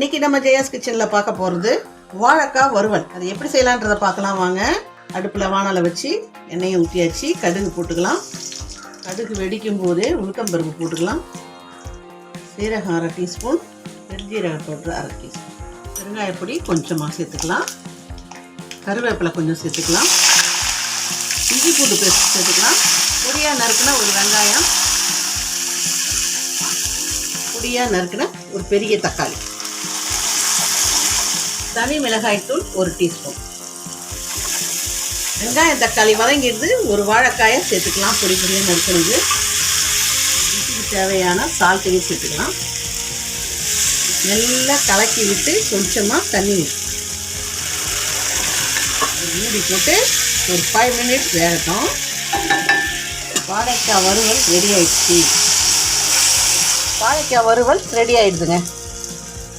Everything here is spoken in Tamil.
இன்னைக்கு நம்ம ஜெயாஸ் கிச்சனில் பார்க்க போகிறது வாழைக்காய் வறுவல். அது எப்படி செய்யலான்றதை பார்க்கலாம் வாங்க. அடுப்பில் வானலை வச்சு எண்ணெயை ஊற்றியாச்சு. கடுகு போட்டுக்கலாம். கடுகு வெடிக்கும் போதே உளுத்தம்பருப்பு போட்டுக்கலாம். சீரகம் 1/2 டீஸ்பூன், பெருஞ்சீரக பவுடர் 1/2 டீஸ்பூன், பெருங்காயப்பொடி கொஞ்சமாக சேர்த்துக்கலாம். கருவேப்பிலை கொஞ்சம் சேர்த்துக்கலாம். இஞ்சி பூண்டு பேஸ்ட் சேர்த்துக்கலாம். பொடியாக நறுக்குன ஒரு வெங்காயம், பொடியாக நறுக்குன ஒரு பெரிய தக்காளி, தனி மிளகாய்த்தூள் 1 டீஸ்பூன். வெங்காயம் தக்காளி வதங்கிடுது. ஒரு வாழைக்காயை சேர்த்துக்கலாம். பொடி பொடியாக நறுக்கிறது. இதுக்கு தேவையான சால்ட்டையும் சேர்த்துக்கலாம். நல்லா கலக்கி விட்டு கொஞ்சமாக தண்ணி மூடி போட்டு ஒரு 5 மினிட்ஸ் வேகட்டும். வாழைக்காய் வறுவல் ரெடி ஆயிடுச்சு. வாழைக்காய் வறுவல் ரெடி ஆயிடுதுங்க.